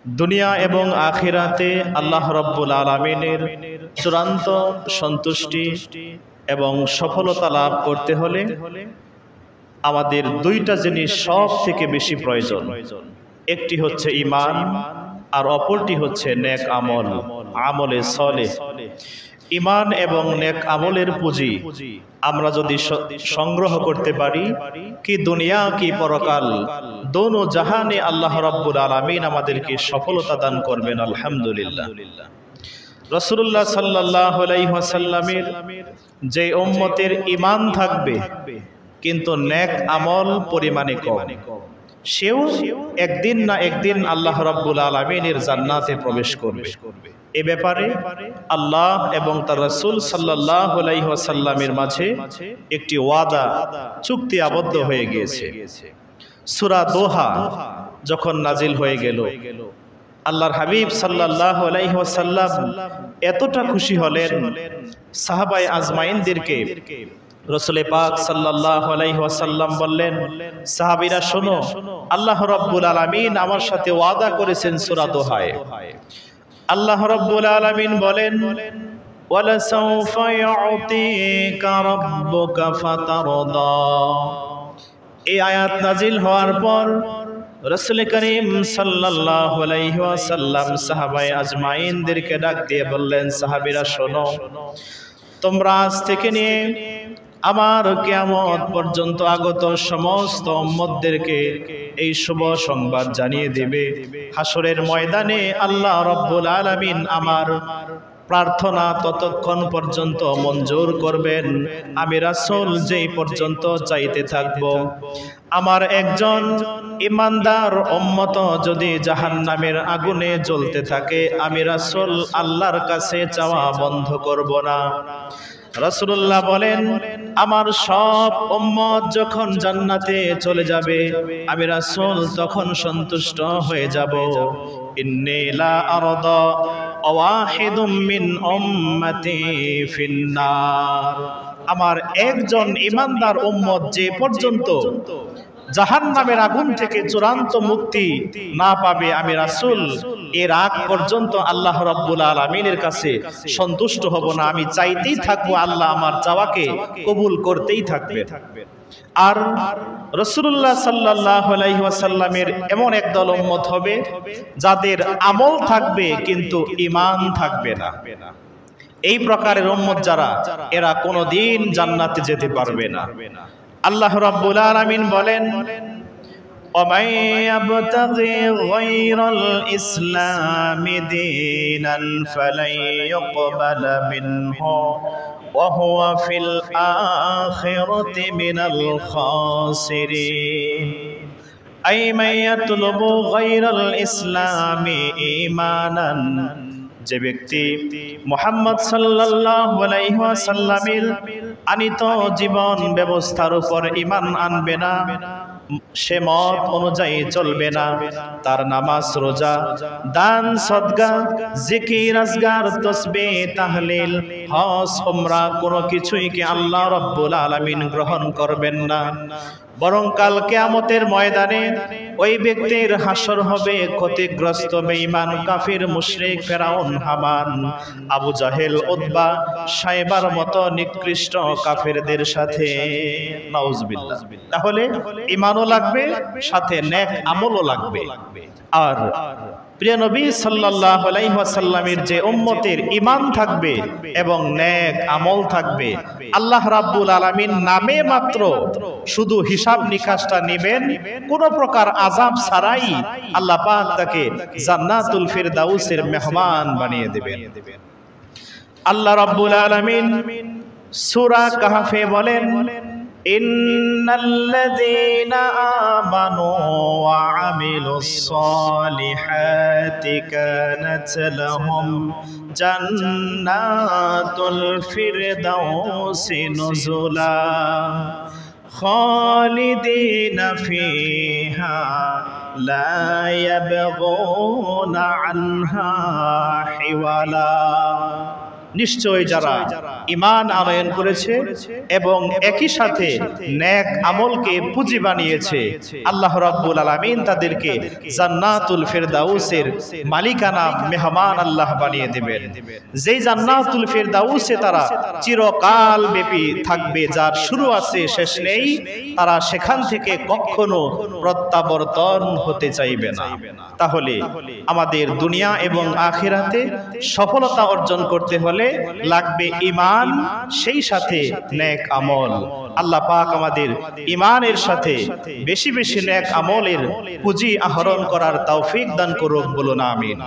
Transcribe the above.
দুনিয়া এবং আখিরাতে আল্লাহ রাব্বুল আলামিনের চূড়ান্ত সন্তুষ্টি এবং সফলতা লাভ করতে হলে আমাদের দুইটা জিনিস সব থেকে বেশি প্রয়োজন। একটি হচ্ছে ঈমান আর অপরটি হচ্ছে নেক আমল, আমলে সালেহ। ঈমান এবং নেক আমলের পুঁজি আমরা যদি সংগ্রহ করতে পারি, কি দুনিয়া কি পরকাল, দোনো জাহানে আল্লাহ রাব্বুল আলামিন আমাদেরকে সফলতা দান করবেন আলহামদুলিল্লাহ। রাসূলুল্লাহ সাল্লাল্লাহু আলাইহি ওয়াসাল্লামের যে উম্মতের ঈমান থাকবে কিন্তু নেক আমল পরিমাণে কম, সেও একদিন না একদিন আল্লাহ রাব্বুল আলামিনের জান্নাতে প্রবেশ করবে। এ ব্যাপারে আল্লাহ এবং তার রাসূল সাল্লাল্লাহু আলাইহি ওয়াসাল্লামের মাঝে একটি ওয়াদা, চুক্তি আবদ্ধ হয়ে গিয়েছে। সূরা দোহা যখন নাজিল হয়ে গেল, আল্লাহর হাবিব সাল্লাল্লাহু আলাইহি ওয়াসাল্লাম এতটা খুশি হলেন, সাহাবায়ে আজমাইনদেরকে রাসূল পাক সাল্লাল্লাহু আলাইহি ওয়াসাল্লাম বললেন, সাহাবীরা শোনো, আল্লাহ রাব্বুল আলামিন আমার সাথে ওয়াদা করেছেন সূরা দোহায়। আল্লাহ রাব্বুল আলামিন বলেন, ওয়ালা সাওফা ইউতিকা রাব্বুকা ফাতারদা। এই আয়াত নাজিল হওয়ার পর রাসূল করিম সাল্লাল্লাহু আলাইহি ওয়াসাল্লাম সাহাবায়ে আজমাইনদেরকে ডাক দিয়ে বললেন, সাহাবীরা শোনো, তোমরা আজ থেকে নিয়ে আমার কিয়ামত পর্যন্ত আগত সমস্ত উম্মতদেরকে এই শুভ সংবাদ জানিয়ে দেবে, হাসরের ময়দানে আল্লাহ রাব্বুল আলামিন আমার প্রার্থনা ততক্ষণ পর্যন্ত মঞ্জুর করবেন আমি রাসূল যেই পর্যন্ত চাইতে থাকব। আমার একজন ঈমানদার উম্মত যদি জাহান্নামের আগুনে জ্বলতে থাকে, আমি রাসূল আল্লাহর কাছে চাওয়া বন্ধ করব না। রাসূলুল্লাহ বলেন, আমার সব উম্মত যখন জান্নাতে চলে যাবে, আমি রাসূল তখন সন্তুষ্ট হয়ে যাব। ইন্নী লা আরদা ওয়াহিদুম মিন উম্মতি ফিন্নার। আমার একজন ঈমানদার উম্মত যে পর্যন্ত জাহান্নামের আগুন থেকে চূড়ান্ত মুক্তি না পাবে, আমি রাসূল এর আগ পর্যন্ত আল্লাহ রাব্বুল আলামিনের কাছে সন্তুষ্ট হব না। আমি চাইতেই থাকবো, আল্লাহ আমার চাওয়াকে কবুল করতেই থাকবে। আর রাসূলুল্লাহ সাল্লাল্লাহু আলাইহি ওয়াসাল্লামের এমন একদল উম্মত হবে যাদের আমল থাকবে কিন্তু ঈমান থাকবে না। এই প্রকারের উম্মত যারা, এরা কোনোদিন জান্নাতে যেতে পারবে না। আল্লাহ রাব্বুল আলামিন বলেন, وَمَن يَبْتَغِي غَيْرَ الْإِسْلَامِ دِينًا فَلَن يُقْبَلَ مِنْهُ وَهُوَ فِي الْآخِرَةِ مِنَ الْخَاسِرِينَ। أي من يطلب غير الإسلام إيمانا, যে ব্যক্তি মুহাম্মদ সাল্লাল্লাহু আলাইহি ওয়াসাল্লামের আনিত জীবন ব্যবস্থার উপর ঈমান আনবে না, সে মত অনুযায়ী চলবে না, তার নামাজ, রোজা, দান, সদকা, জিকির, আজগার, তাসবিহ, তাহলিল, হজ, উমরা কোনো কিছুই কি আল্লাহ রাব্বুল আলামিন গ্রহণ করবেন না, বরং কাল কিয়ামতের ময়দানে ওই ব্যক্তির হাসর হবে ক্ষতিগ্রস্ত বেঈমান, কাফির, মুশরিক, ফেরাউন, হামান, আবু জাহেল, উতবা, সাইবার মতো নিকৃষ্ট কাফিরদের সাথে। নাউজুবিল্লাহ। তাহলে ঈমানও লাগবে, সাথে নেক আমলও লাগবে। আর প্রিয় নবী সাল্লাল্লাহু আলাইহি ওয়াসাল্লামের যে উম্মতের ঈমান থাকবে এবং নেক আমল থাকবে, আল্লাহ রাব্বুল আলামিন নামে মাত্র শুধু হিসাব নিকাশটা নেবেন, কোনো প্রকার আযাব ছাড়াই আল্লাহ পাক তাকে জান্নাতুল ফিরদাউসের মেহমান বানিয়ে দেবেন। আল্লাহ রাব্বুল আলামিন সূরা কাহফে বলেন, ইন্নাল্লাযীনা আমানু ওয়া আমিলুস সালিহাতি কানাত লাহুম জান্নাতুল ফিরদাউসি নুজুলা খালিদিনা ফিহা লা ইয়াবগুনা আনহা হিওয়ালা। নিশ্চয় যারা ঈমান আনয়ন করেছে এবং একই সাথে নেক আমলকে পুঁজি বানিয়েছে, আল্লাহ রাব্বুল আলামিন তাদেরকে জান্নাতুল ফেরদাউসের মালিকানা মেহমান আল্লাহ বানিয়ে দেবেন। যেই জান্নাতুল ফেরদাউসে তারা চিরকাল ব্যাপী থাকবে, যার শুরু আছে শেষ নেই, তারা সেখান থেকে কখনো প্রত্যাবর্তন হতে চাইবে না। তাহলে আমাদের দুনিয়া এবং আখিরাতে সফলতা অর্জন করতে হলে লাগবে ঈমান, সেই সাথে নেক আমল। আল্লাহ পাক আমাদের ঈমানের সাথে বেশি বেশি নেক আমলের পুঁজি আহরণ করার তৌফিক দান করুক, বলুন আমিন।